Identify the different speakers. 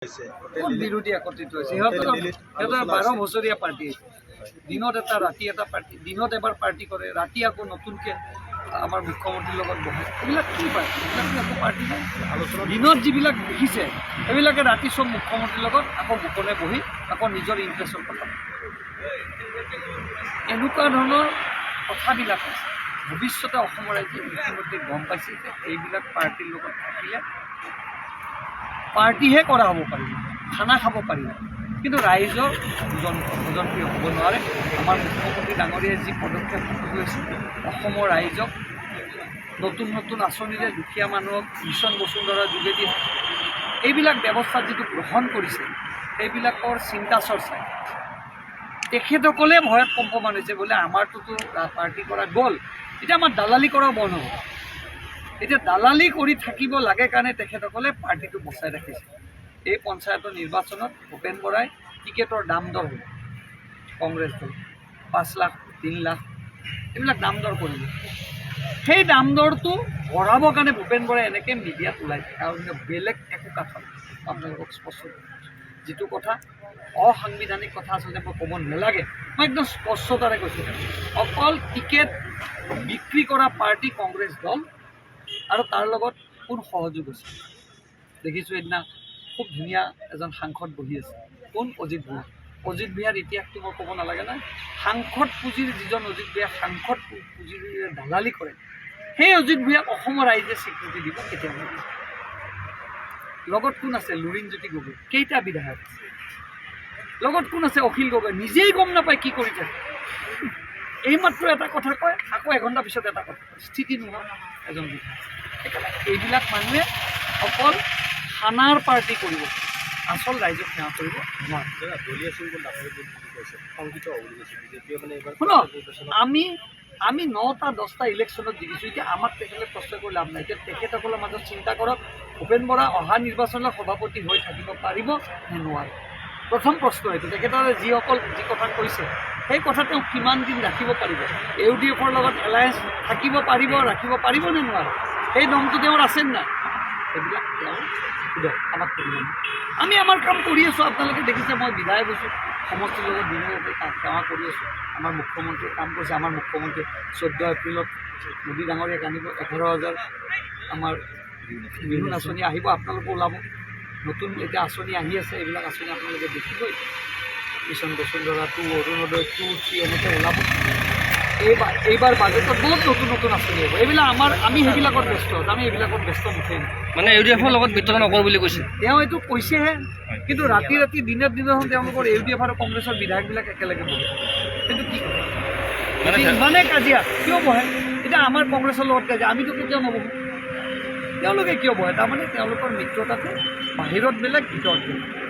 Speaker 1: বিৰোধী একত্ৰিত হৈছে সিহঁতৰ 12 বছৰীয়া পাৰ্টি দিনত এটা ৰাতি এটা পাৰ্টি দিনত এবাৰ পাৰ্টি কৰে ৰাতি আকৌ নতুনকৈ আমাৰ মুখ্যমন্ত্ৰীৰ লগত বহে এইবিলাক কি পাৰ্টি এইবিলাক একো পাৰ্টি নাই আলোচনা দিনত যিবিলাক দেখিছে সেইবিলাকে ৰাতি চব মুখ্যমন্ত্ৰীৰ লগত আকৌ গোপনে বহি আকৌ নিজৰ ইণ্টাৰেষ্টৰ কথা এনেকুৱা ধৰণৰ কথাবিলাক আছে ভৱিষ্যতে অসমৰ ৰাইজে ইতিমধ্যে গম পাইছে যে এইবিলাক পাৰ্টিৰ লগত থাকিলে পাৰ্টিহে কৰা হ'ব পাৰিব খানা খাব পাৰিব কিন্তু ৰাইজৰ ভোজনপ্ৰিয় হ'ব নোৱাৰে আমাৰ মুখ্যমন্ত্ৰী ডাঙৰীয়াই যি পদক্ষেপ লৈছে অসমৰ ৰাইজক নতুন নতুন আঁচনিৰে দুখীয়া মানুহক মিছন বসুন্ধৰাৰ যোগেদি এইবিলাক ব্যৱস্থা যিটো গ্ৰহণ কৰিছে সেইবিলাকৰ চিন্তা চৰ্চাই তেখেতসকলে ভয়ত কম্পমান হৈছে বোলে আমাৰটোতো পাৰ্টি কৰা গ'ল এতিয়া আমাৰ দালালি কৰা বন্ধ হ'ব এতিয়া দালালি কৰি থাকিব লাগে কাৰণে তেখেতসকলে পাৰ্টিটো বচাই ৰাখিছে এই পঞ্চায়তৰ নিৰ্বাচনত ভূপেন বৰাই টিকেটৰ দাম দৰ হ'ল কংগ্ৰেছ দল 5 লাখ 3 লাখ এইবিলাক দাম দৰ কৰিব সেই দাম দৰটো বঢ়াবৰ কাৰণে ভূপেন বৰাই এনেকৈ মিডিয়াত ওলাইছে আৰু বেলেগ একো কথা আপোনালোকক স্পষ্ট যিটো কথা অসাংবিধানিক কথা আচলতে মই ক'ব নালাগে মই একদম স্পষ্টতাৰে কৈছোঁ অকল টিকেট বিক্ৰী কৰা পাৰ্টি কংগ্ৰেছ দল আৰু তাৰ লগত কোন সহযোগ আছে দেখিছোঁ সেইদিনা খুব ধুনীয়া এজন সাংসদ বহি আছে কোন অজিত ভূঞাৰ ইতিহাসটো মই ক'ব নালাগে নহয় সাংসদ পুঁজিৰ যিজন অজিত ভূঞা সাংসদ পুঁজিৰ দালালি কৰে সেই অজিত ভূঞাক অসমৰ ৰাইজে স্বীকৃতি দিব কেতিয়াবা লগত কোন আছে লুৰিণজ্যোতি গগৈ কেইটা বিধায়ক লগত কোন আছে অখিল গগৈ নিজেই গম নাপায় কি কৰি থাকে এইমাত্ৰ এটা কথা কয় আকৌ এঘণ্টা পিছত এটা কথা স্থিতি নোহোৱা এজন বিধায়ক সেইকাৰণে এইবিলাক মানুহে অকল খানাৰ পাৰ্টি কৰিব আচল ৰাইজক সেৱা কৰিব শুনক আমি 9টা 10টা ইলেকশ্যনত জিকিছোঁ এতিয়া আমাক তেখেতে প্ৰশ্ন কৰি লাভ নাই এতিয়া তেখেতসকলৰ মাজত চিন্তা কৰক ভূপেন বৰা অহা নিৰ্বাচনত সভাপতি হৈ থাকিব পাৰিব নে নোৱাৰে প্ৰথম প্ৰশ্ন এইটো তেখেতসকলে যিসকল যি কথা কৈছে সেই কথা তেওঁ কিমান দিন ৰাখিব পাৰিব UDFৰ লগত এলায়েন্স থাকিব পাৰিব ৰাখিব পাৰিব নে নোৱাৰে সেই দমটো তেওঁৰ আছে নাই সেইবিলাক তেওঁ আমাক কৰিব আমি আমাৰ কাম কৰি আছোঁ আপোনালোকে দেখিছে মই বিধায়ক হৈছোঁ সমষ্টিৰ লগত দিনতে সেৱা কৰি আছোঁ আমাৰ মুখ্যমন্ত্ৰীয়ে কাম কৰিছে আমাৰ মুখ্যমন্ত্ৰীয়ে 14 এপ্ৰিলত মোদী ডাঙৰীয়াক আনিব 11,000 আমাৰ বিহু আঁচনি আহিব আপোনালোকে ওলাব নতুন এতিয়া আঁচনি আহি আছে এইবিলাক আঁচনি আপোনালোকে দেখিবই মিছন বসুন্ধৰা 2 অৰুণোদয় 2 3 এনেকৈ ওলাব এইবাৰ বাজেটত বহুত নতুন নতুন আঁচনি আহিব এইবিলাক আমি সেইবিলাকত ব্যস্ত আমি এইবিলাকত ব্যস্ত মুঠেই
Speaker 2: মানে UDFৰ লগত বিতৰণ নকৰোঁ বুলি কৈছে
Speaker 1: তেওঁ এইটো কৈছেহে কিন্তু ৰাতি দিনত তেওঁলোকৰ UDF আৰু কংগ্ৰেছৰ বিধায়কবিলাক একেলগে বহে কিন্তু কি কৰে ইমানে কাজিয়া কিয় বহে এতিয়া আমাৰ কংগ্ৰেছৰ লগত কাজিয়া আমিতো কেতিয়াও নবহোঁ তেওঁলোকে কিয় বহে তাৰমানে তেওঁলোকৰ মিত্ৰতাটো বাহিৰত বেলেগ ভিতৰত বেলেগ